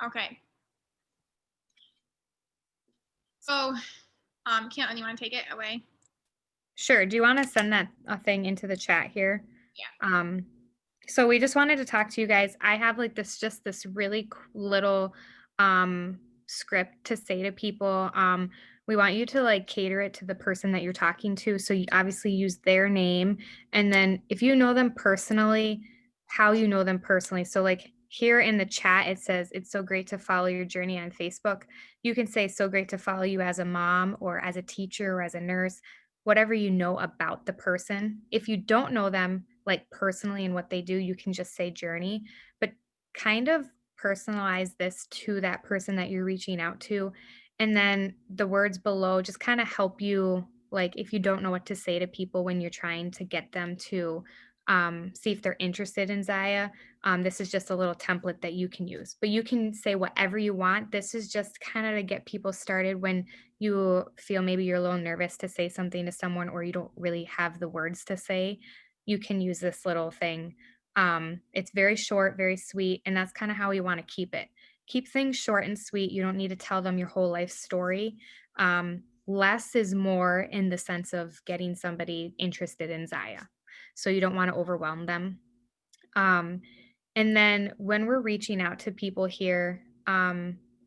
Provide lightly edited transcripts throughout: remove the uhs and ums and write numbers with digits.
Okay. So, Caitlin, you want to take it away? Sure. Do you want to send that thing into the chat here? Yeah. Um, so we just wanted to talk to you guys. I have like this really little script to say to people. We want you to like cater it to the person that you're talking to. So you obviously use their name, and then if you know them personally, how you know them personally. So like here in the chat, it says it's so great to follow your journey on Facebook. You can say so great to follow you as a mom or as a teacher or as a nurse, whatever you know about the person. If you don't know them, like personally and what they do, you can just say journey, but kind of personalize this to that person that you're reaching out to. And then the words below just kind of help you, like if you don't know what to say to people when you're trying to get them to see if they're interested in Zaya. This is just a little template that you can use, but you can say whatever you want. This is just kind of to get people started when you feel maybe you're a little nervous to say something to someone or you don't really have the words to say. You can use this little thing. It's very short, very sweet, and that's kind of how we want to keep it. Keep things short and sweet. You don't need to tell them your whole life story. Less is more in the sense of getting somebody interested in Zaya. So you don't want to overwhelm them. Um, and then when we're reaching out to people here,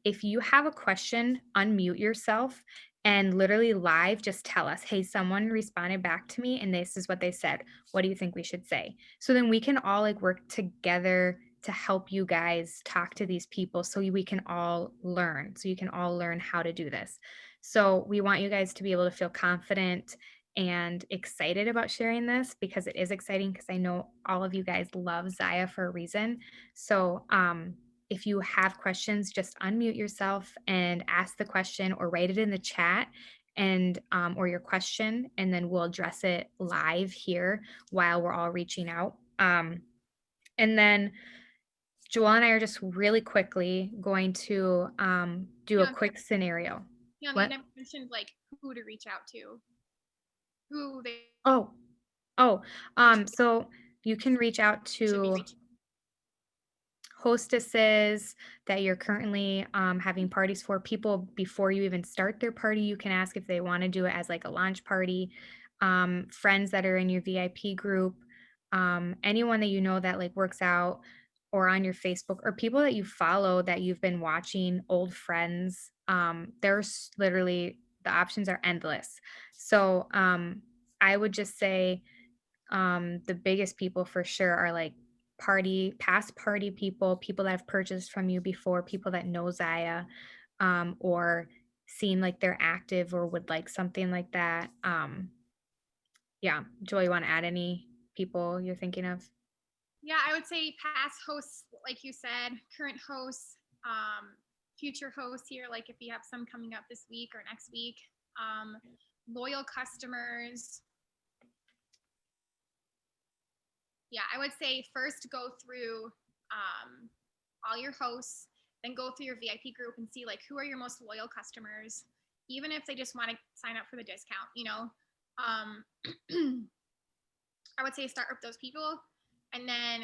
if you have a question, unmute yourself and literally live just tell us, hey, someone responded back to me and this is what they said. What do you think we should say? So then we can all like work together to help you guys talk to these people so we can all learn. So you can all learn how to do this. So we want you guys to be able to feel confident and excited about sharing this because it is exciting because I know all of you guys love Zaya for a reason. So, if you have questions, just unmute yourself and ask the question or write it in the chat and or your question, and then we'll address it live here while we're all reaching out. And then Joel and I are just really quickly going to do a Yeah. quick scenario. Yeah. You What? never mentioned like who to reach out to, who Oh, oh, they should so you can reach out be to reaching. hostesses that you're currently having parties for people before you even start their party. You can ask if they want to do it as like a launch party. Friends that are in your VIP group, anyone that you know that like works out or on your Facebook, or people that you follow that you've been watching, old friends. There's literally the options are endless. So I would just say the biggest people for sure are like past party people, people that have purchased from you before, people that know Zaya, or seem like they're active or would like something like that. Yeah. Joy, you want to add any people you're thinking of? Yeah, I would say past hosts, like you said, current hosts, future hosts here, like if you have some coming up this week or next week, um, loyal customers. Yeah, I would say first go through all your hosts, then go through your VIP group and see like who are your most loyal customers, even if they just want to sign up for the discount, you know. I would say start with those people and then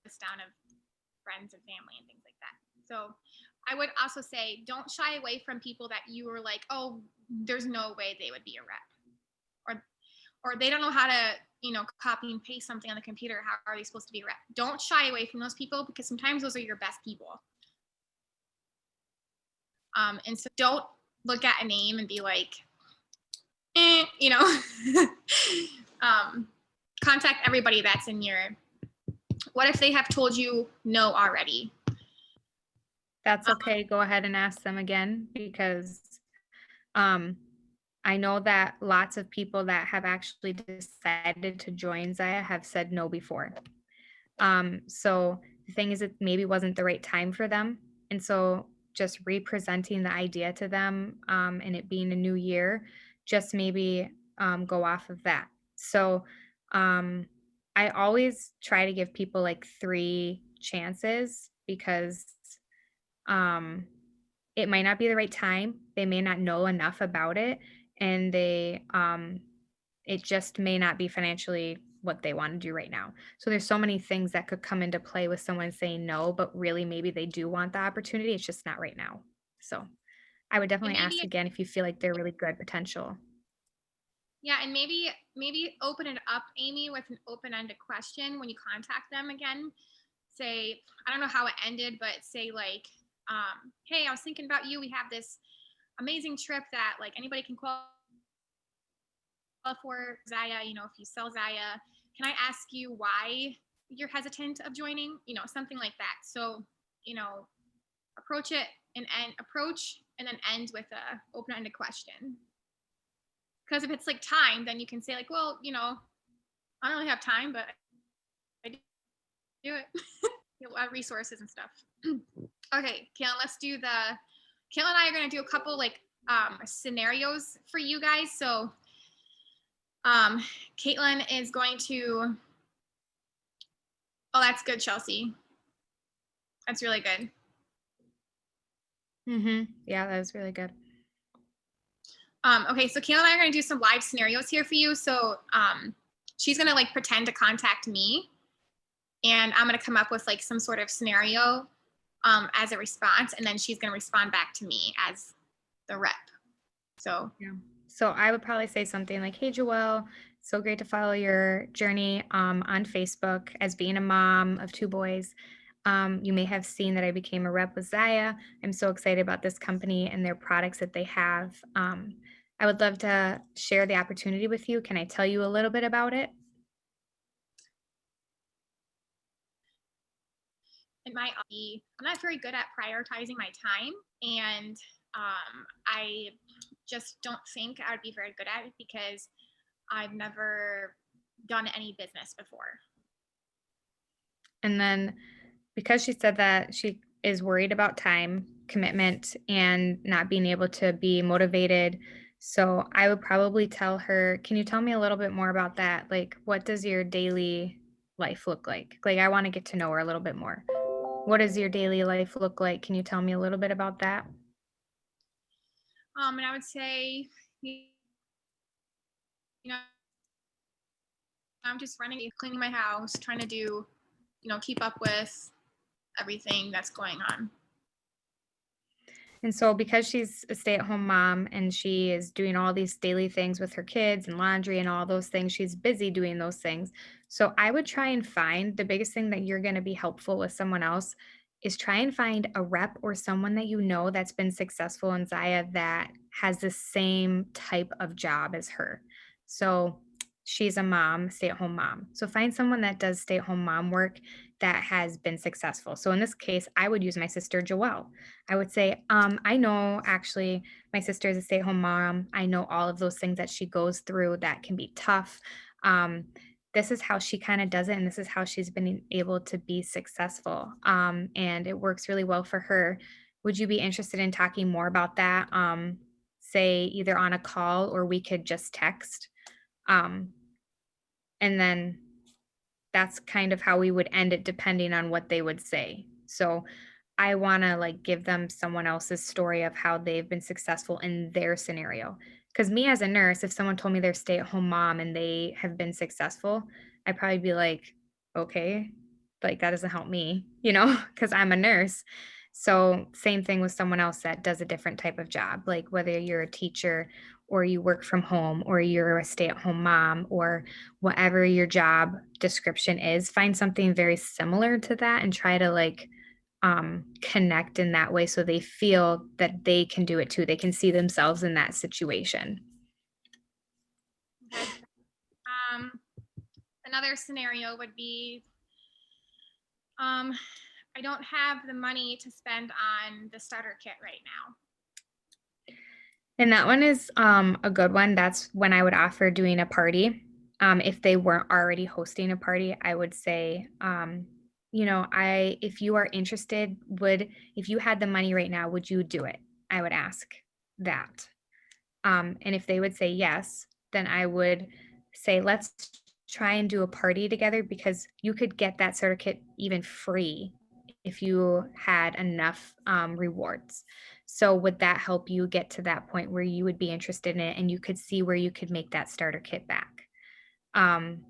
list down of friends and family and things like that. So I would also say don't shy away from people that you were like, oh, there's no way they would be a rep, or they don't know how to, you know, copy and paste something on the computer. How are they supposed to be a rep? Don't shy away from those people because sometimes those are your best people. And so don't look at a name and be like, you know, contact everybody that's in your. What if they have told you no already? That's okay. Go ahead and ask them again because um, I know that lots of people that have actually decided to join Zaya have said no before. So the thing is, it maybe wasn't the right time for them. And so just representing the idea to them and it being a new year, just maybe go off of that. So um, I always try to give people like 3 chances because um, it might not be the right time. They may not know enough about it and it just may not be financially what they want to do right now. So there's so many things that could come into play with someone saying no, but really maybe they do want the opportunity. It's just not right now. So I would And definitely maybe ask again if you feel like they're really good potential. yeah, and maybe open it up, Amy, with an open-ended question when you contact them again. Say, I don't know how it ended, but say like, hey, I was thinking about you. We have this amazing trip that like anybody can qualify for Zaya, if you sell Zaya, can I ask you why you're hesitant of joining? Something like that. So, you know, approach it and then end with a open-ended question. Because if it's like time, then you can say like, well, I don't really have time, but I do it. Resources and stuff. Okay, Kayla, Kayla and I are gonna do a couple like scenarios for you guys. So Caitlin is going to, oh, that's good, Chelsea. That's really good. Yeah, that was really good. Okay, so Kayla and I are gonna do some live scenarios here for you. So she's gonna like pretend to contact me, and I'm gonna come up with like some sort of scenario as a response, and then she's gonna respond back to me as the rep. So Yeah. So I would probably say something like, "Hey, Joelle, so great to follow your journey on Facebook as being a mom of two boys. You may have seen that I became a rep with Zaya. I'm so excited about this company and their products that they have. I would love to share the opportunity with you. Can I tell you a little bit about it?" it might be, I'm not very good at prioritizing my time, and I just don't think I would be very good at it because I've never done any business before. And then because she said that she is worried about time commitment and not being able to be motivated. So I would probably tell her, can you tell me a little bit more about that? Like, what does your daily life look like? Like, I want to get to know her a little bit more. What does your daily life look like? Can you tell me a little bit about that? And I would say, know, I'm just running, cleaning my house, trying to do, keep up with everything that's going on. And so, because she's a stay at home mom and she is doing all these daily things with her kids and laundry and all those things, she's busy doing those things. So, I would try and find the biggest thing that you're going to be helpful with someone else is try and find a rep or someone that you know that's been successful in Zaya that has the same type of job as her. So, she's a mom, stay at home mom. So, find someone that does stay at home mom work that has been successful. So, in this case, I would use my sister Joelle. I would say, I know actually my sister is a stay-at-home mom. I know all of those things that she goes through that can be tough. Um, this is how she kind of does it, and this is how she's been able to be successful. And it works really well for her. Would you be interested in talking more about that? Say either on a call or we could just text. Um, and then that's kind of how we would end it depending on what they would say. So I wanna, like, give them someone else's story of how they've been successful in their scenario. Because me as a nurse, if someone told me they're stay-at-home mom and they have been successful, I'd probably be like, "Okay, like, that doesn't help me," because 'cause I'm a nurse. So, same thing with someone else that does a different type of job, like, whether you're a teacher or you work from home or you're a stay-at-home mom or whatever your job description is, find something very similar to that and try to, like, connect in that way so they feel that they can do it too. They can see themselves in that situation. Okay. Another scenario would be, I don't have the money to spend on the starter kit right now. And that one is a good one. That's when I would offer doing a party. If they weren't already hosting a party, I would say, I if you are interested, would if you had the money right now, would you do it? I would ask that. And if they would say yes, then I would say, let's try and do a party together because you could get that certificate even free if you had enough rewards. So, would that help you get to that point where you would be interested in it and you could see where you could make that starter kit back? Um,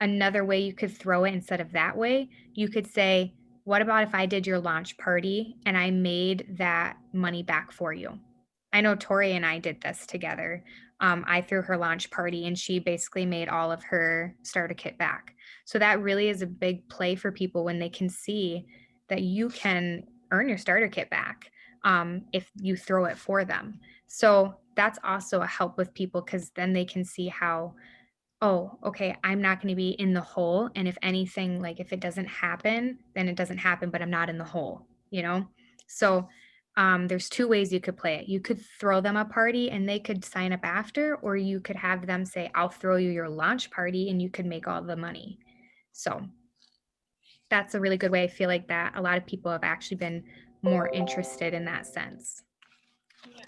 another way you could throw it instead of that way, you could say, what about if I did your launch party and I made that money back for you? I know Tori and I did this together. I threw her launch party and she basically made all of her starter kit back. So that really is a big play for people when they can see that you can earn your starter kit back if you throw it for them. So that's also a help with people because then they can see how, oh, okay, I'm not going to be in the hole. And if anything, like if it doesn't happen, then it doesn't happen, but I'm not in the hole, you know? So there's two ways you could play it. You could throw them a party and they could sign up after, or you could have them say, I'll throw you your launch party and you could make all the money. So that's a really good way. I feel like that a lot of people have actually been more interested in that sense. Yeah.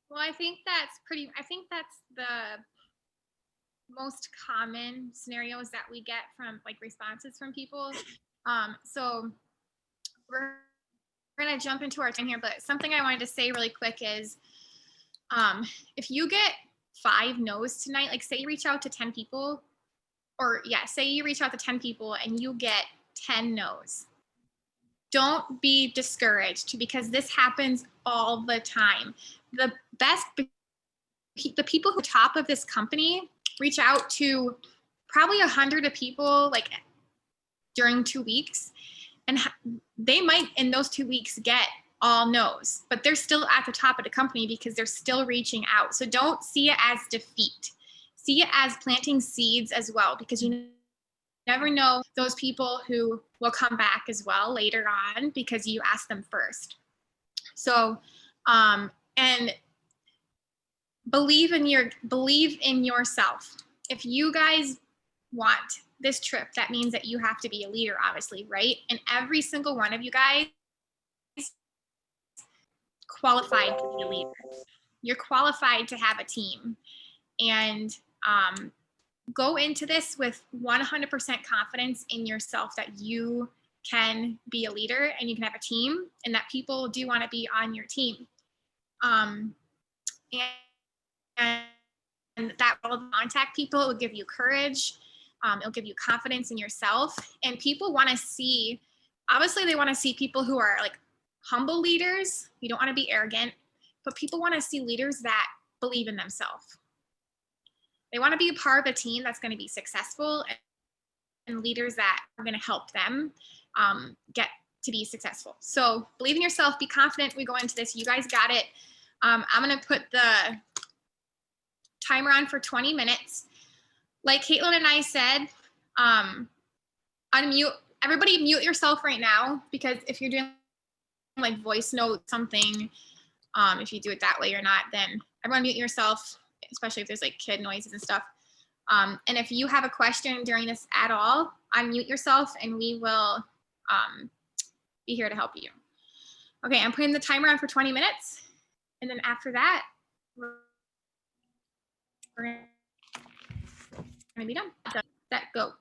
Well, I think that's the most common scenarios that we get from like responses from people. So we're gonna jump into our time here, but something I wanted to say really quick is if you get 5 no's tonight, like say you reach out to 10 people, or yeah, say you reach out to 10 people and you get 10 no's. Don't be discouraged because this happens all the time. The people who are top of this company reach out to probably 100 of people like during 2 weeks, and they might in those 2 weeks get all no's, but they're still at the top of the company because they're still reaching out. So don't see it as defeat. See it as planting seeds as well, because you never know those people who will come back as well later on because you asked them first. So, and believe in yourself. If you guys want this trip, that means that you have to be a leader, obviously, right? And every single one of you guys qualified to be a leader. You're qualified to have a team, and go into this with 100% confidence in yourself that you can be a leader and you can have a team, and that people do want to be on your team. And that will contact people. It will give you courage. It'll give you confidence in yourself. And people want to see, obviously, they want to see people who are like humble leaders. You don't want to be arrogant, but people want to see leaders that believe in themselves. They want to be a part of a team that's going to be successful, and leaders that are going to help them get to be successful. So believe in yourself, be confident. We go into this. You guys got it. I'm going to put the timer on for 20 minutes. Like Caitlin and I said, unmute. Everybody mute yourself right now, because if you're doing like voice note something, if you do it that way or not, then everyone mute yourself, especially if there's like kid noises and stuff. And if you have a question during this at all, unmute yourself and we will be here to help you. Okay, I'm putting the timer on for 20 minutes. And then after that, we're going to be done. Set, go.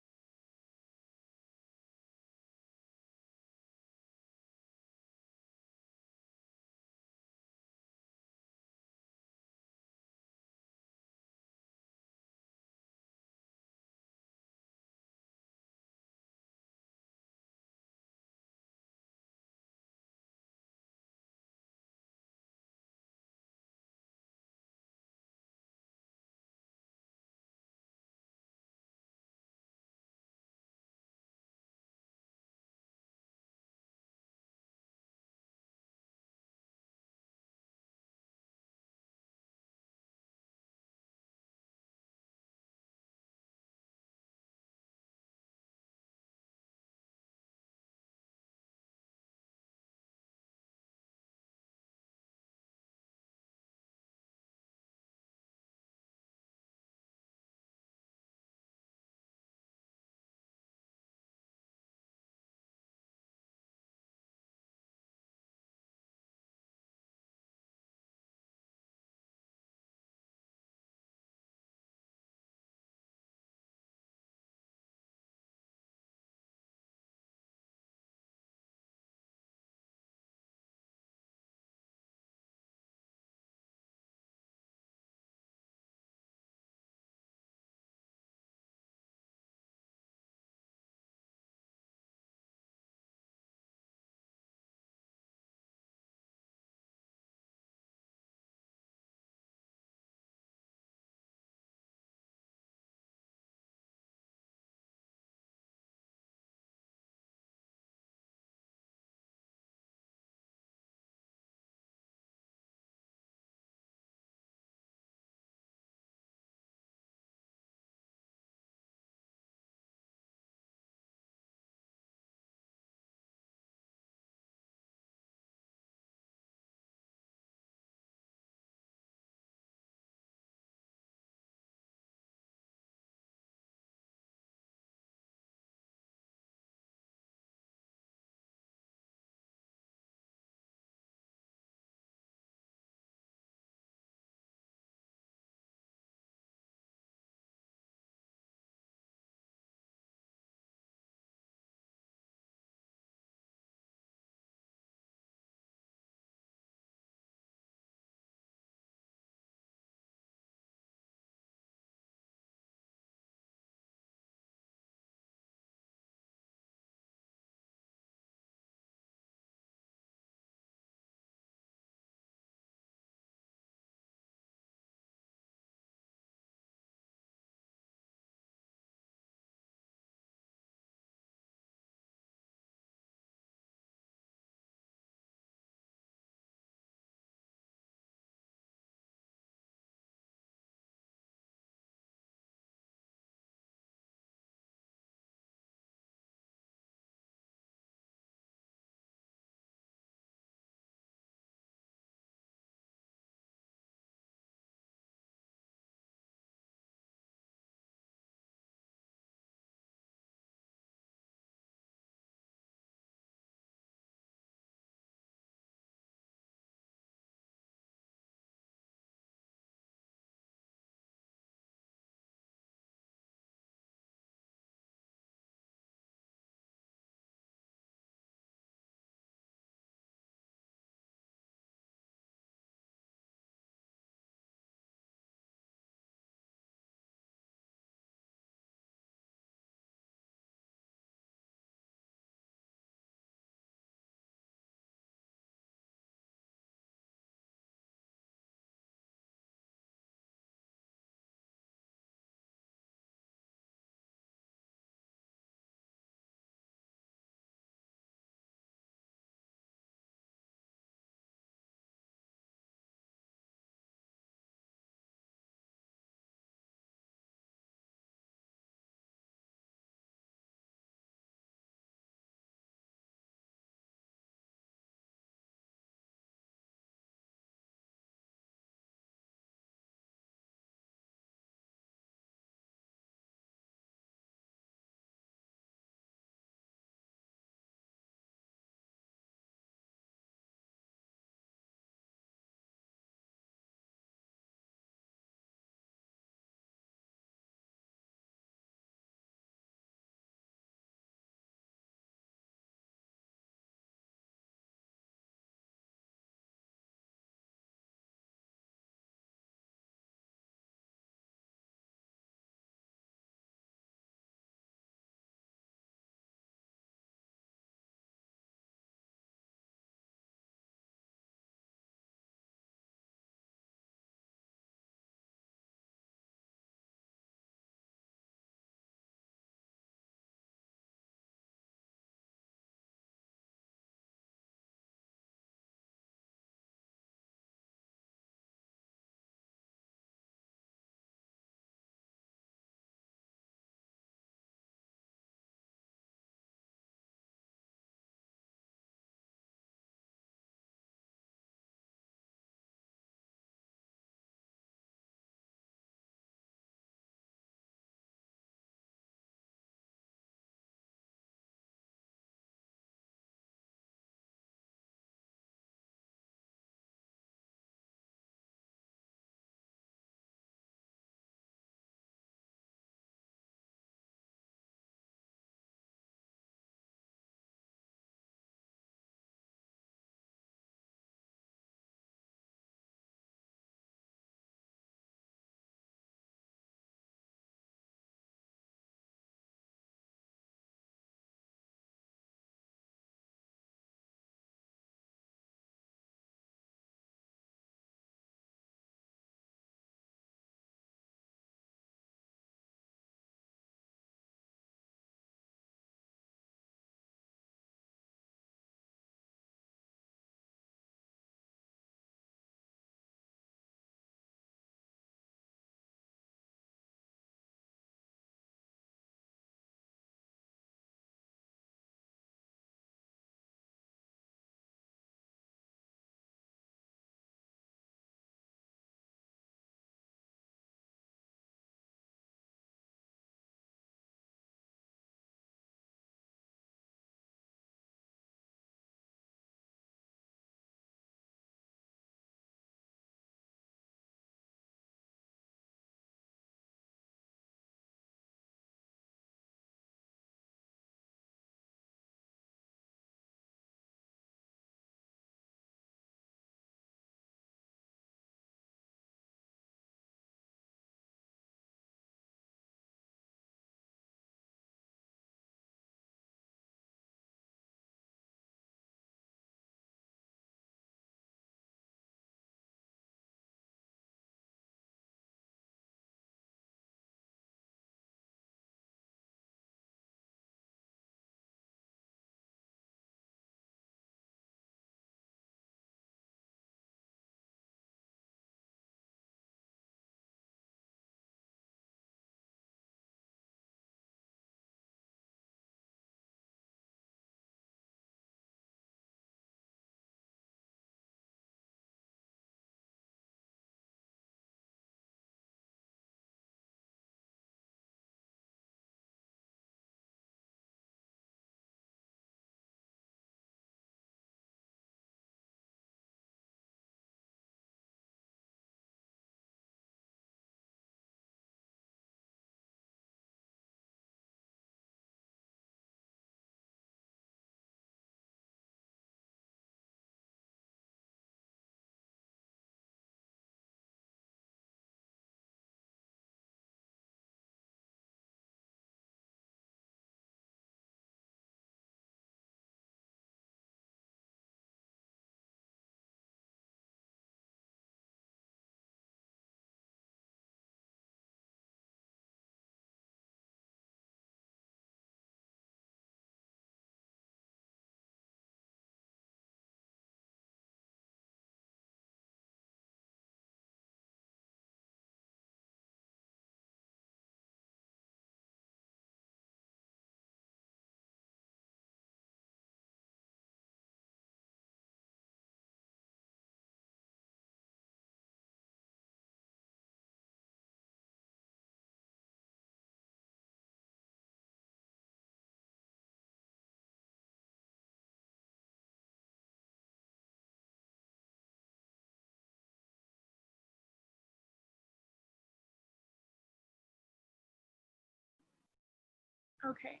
Okay.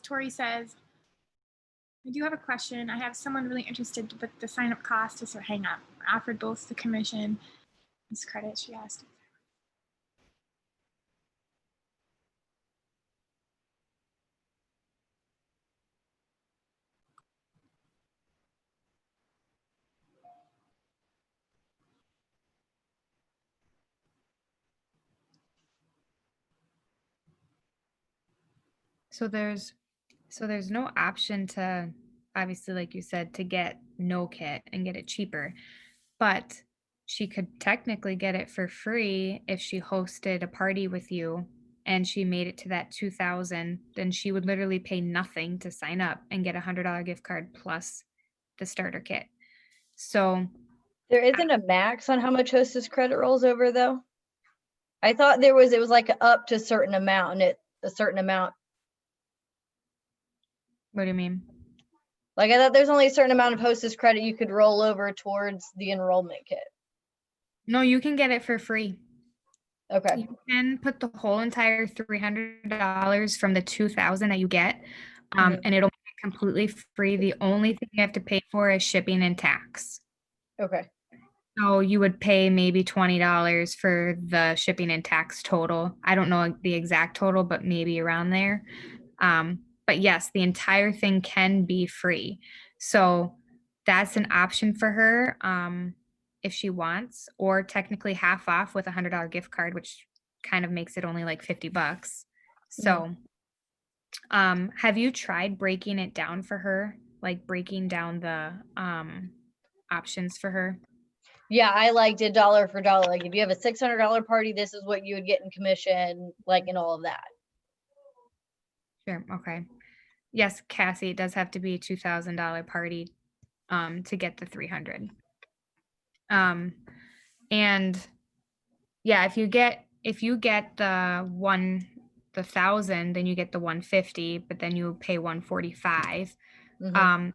Tori says, I do have a question. I have someone really interested, but the sign up cost is her hang up. I offered both the commission and credit. She asked. So there's no option to, obviously, like you said, to get no kit and get it cheaper. But she could technically get it for free if she hosted a party with you and she made it to that 2000, then she would literally pay nothing to sign up and get a $100 gift card plus the starter kit. So There isn't a max on how much Hostess credit rolls over though. I thought it was like up to a certain amount and a certain amount. what do you mean? Like I thought there's only a certain amount of Hostess credit you could roll over towards the enrollment kit. No, you can get it for free. Okay. You can put the whole entire $300 from the 2000 that you get, Mhm. and it'll make it completely free. The only thing you have to pay for is shipping and tax. Okay. So you would pay maybe $20 for the shipping and tax total. I don't know the exact total, but maybe around there. But yes, the entire thing can be free. So that's an option for her if she wants, or technically half off with a $100 gift card, which kind of makes it only like $50. So have you tried breaking it down for her? Like breaking down the options for her? Yeah, I like did dollar for dollar. Like if you have a $600 party, this is what you would get in commission, like and all of that. Sure. Okay. Yes, Cassie, it does have to be a $2,000 party to get the 300. And yeah, if you get the 1,000, then you get the 150, but then you pay 145. Mhm.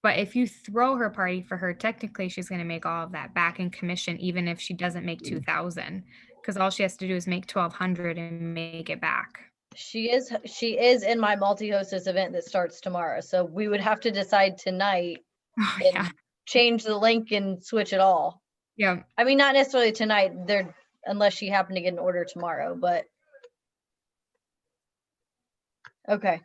But if you throw her party for her, technically she's going to make all of that back in commission, even if she doesn't make 2,000, because all she has to do is make 1,200 and make it back. She is in my multi-hostess event that starts tomorrow. So we would have to decide tonight Oh, and yeah. change the link and switch it all. Yeah. I mean, not necessarily tonight, unless she happened to get an order tomorrow, but okay.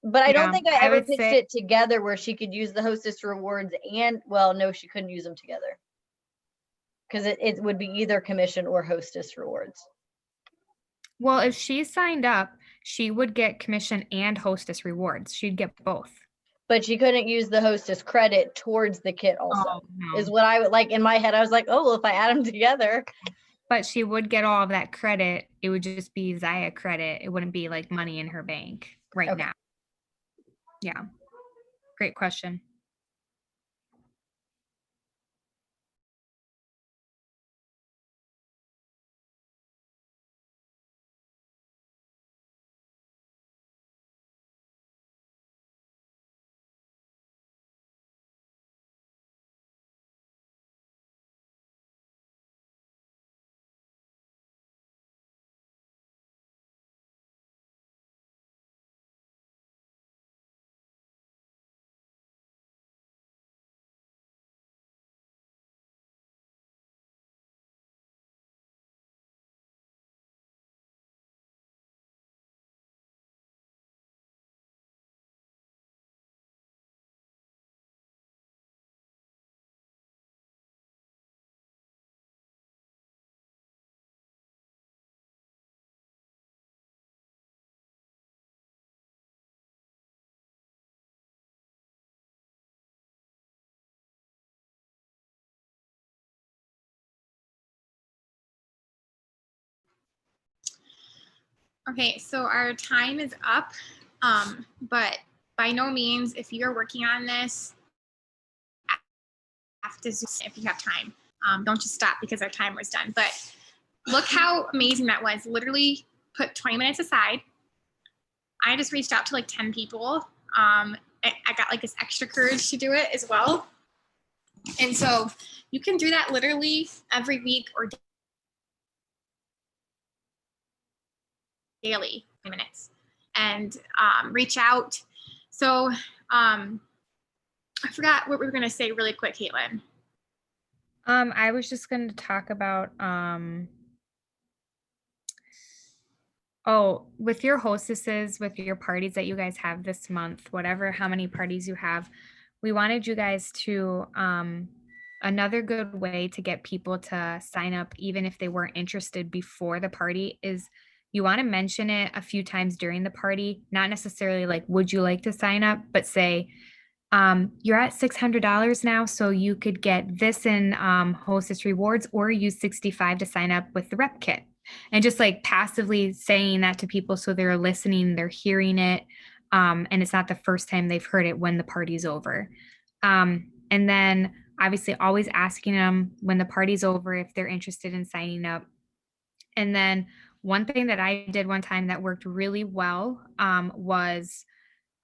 But I don't Yeah, think I I ever would pitched say, it together where she could use the hostess rewards and, well, no, she couldn't use them together. Because it would be either commission or hostess rewards. well, if she signed up, she would get commission and hostess rewards. She'd get both. But she couldn't use the hostess credit towards the kit also. Oh, no. Is what I would like in my head. I was like, oh, well, if I add them together. But she would get all of that credit. It would just be Zaya credit. It wouldn't be like money in her bank right Okay. now. Yeah. Great question. Okay, so our time is up, but by no means, if you're working on this, if you have time, don't just stop because our timer's done. But look how amazing that was. Literally put 20 minutes aside. I just reached out to like 10 people. I got like this extra courage to do it as well. And so you can do that literally every week or daily. minutes and reach out. So I forgot what we were going to say really quick, Caitlin. I was just going to talk about with your hostesses, with your parties that you guys have this month, whatever, how many parties you have, we wanted you guys to, another good way to get people to sign up, even if they weren't interested before the party, is you want to mention it a few times during the party, not necessarily like, would you like to sign up, but say, you're at $600 now, so you could get this in hostess rewards or use 65 to sign up with the rep kit. And just like passively saying that to people so they're listening, they're hearing it, and it's not the first time they've heard it when the party's over. And then obviously always asking them when the party's over if they're interested in signing up. And then one thing that I did one time that worked really well was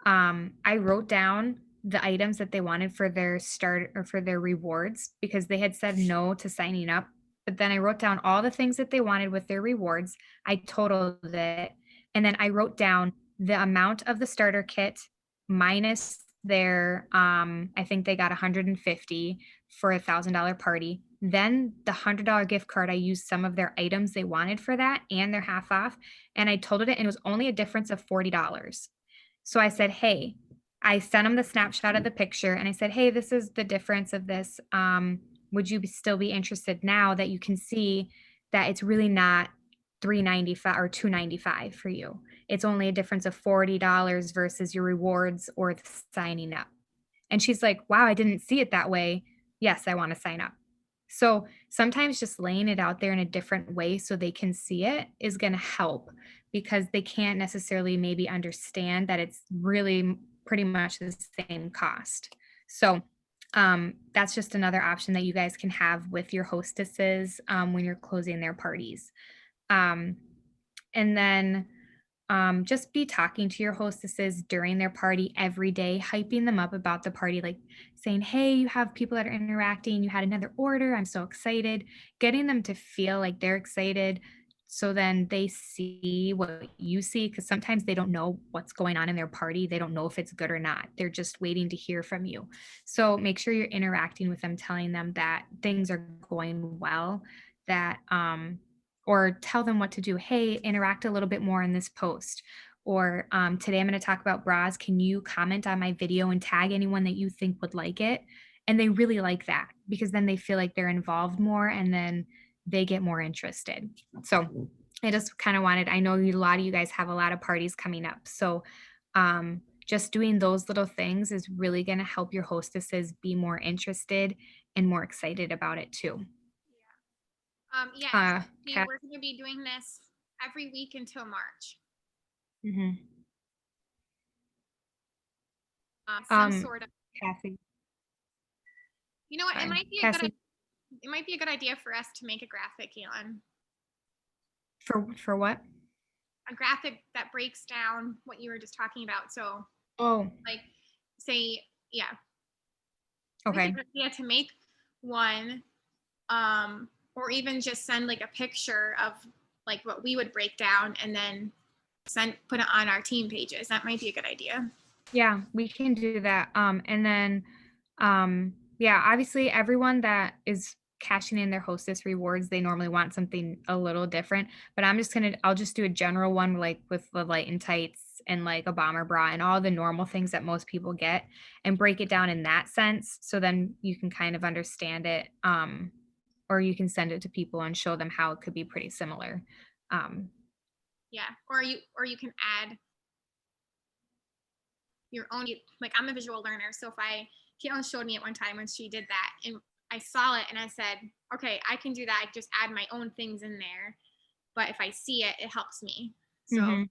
I wrote down the items that they wanted for their start or for their rewards because they had said no to signing up. But then I wrote down all the things that they wanted with their rewards. I totaled it. And then I wrote down the amount of the starter kit minus their, I think they got 150 for $1,000 party. Then the $100 gift card, I used some of their items they wanted for that and their half off. And I totaled it and it was only a difference of $40. So I said, hey, I sent them the snapshot of the picture and I said, hey, this is the difference of this. Would you still be interested now that you can see that it's really not $395 or $295 for you? It's only a difference of $40 versus your rewards or the signing up. And she's like, wow, I didn't see it that way. Yes, I want to sign up. So sometimes just laying it out there in a different way so they can see it is going to help because they can't necessarily maybe understand that it's really pretty much the same cost. So that's just another option that you guys can have with your hostesses when you're closing their parties. And then just be talking to your hostesses during their party every day, hyping them up about the party, like saying, hey, you have people that are interacting, you had another order, I'm so excited, getting them to feel like they're excited. So then they see what you see, because sometimes they don't know what's going on in their party. They don't know if it's good or not. They're just waiting to hear from you. So make sure you're interacting with them, telling them that things are going well, that or tell them what to do. Hey, interact a little bit more in this post. Or today I'm going to talk about bras. Can you comment on my video and tag anyone that you think would like it? And they really like that because then they feel like they're involved more and then they get more interested. So I just kind of wanted, I know a lot of you guys have a lot of parties coming up. So just doing those little things is really going to help your hostesses be more interested and more excited about it too. Yeah, we're going to be doing this every week until March. Mm-hmm. Some sort of. Kathy. You know what? Sorry. It might be a good idea for us to make a graphic, Caitlin. For what? A graphic that breaks down what you were just talking about. So, like, say, yeah. Okay. It's a good idea to make one, or even just send like a picture of like what we would break down and then put it on our team pages. That might be a good idea. Yeah, we can do that. And then, yeah, obviously everyone that is cashing in their hostess rewards, they normally want something a little different, but I'll just do a general one, like with the light and tights and like a bomber bra and all the normal things that most people get and break it down in that sense. So then you can kind of understand it. Or you can send it to people and show them how it could be pretty similar. Yeah, or you can add your own, like I'm a visual learner. So Caitlin showed me it one time when she did that and I saw it and I said, okay, I can do that. I just add my own things in there. But if I see it, it helps me. So,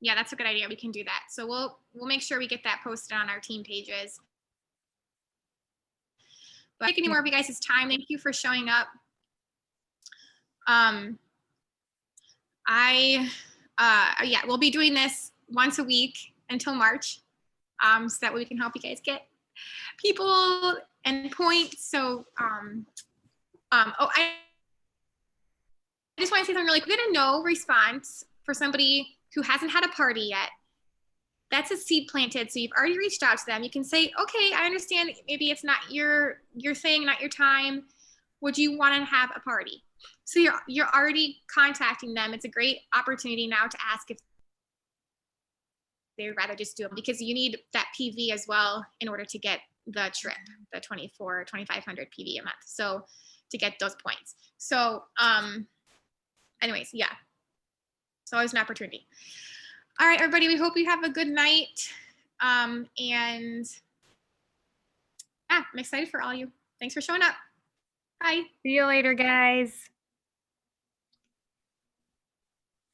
yeah, that's a good idea. We can do that. So we'll make sure we get that posted on our team pages. But take any more of you guys' time. Thank you for showing up. Yeah, we'll be doing this once a week until March. So that way we can help you guys get people and points. So, I just want to say something really quick. We got a no response for somebody who hasn't had a party yet, that's a seed planted. So you've already reached out to them. You can say, okay, I understand maybe it's not your thing, not your time. Would you want to have a party? So you're already contacting them. It's a great opportunity now to ask if they would rather just do it, because you need that PV as well in order to get the trip, the 2,500 PV a month. So to get those points. So anyways, yeah. It's always an opportunity. All right, everybody, we hope you have a good night. And yeah, I'm excited for all you. Thanks for showing up. Bye. See you later, guys.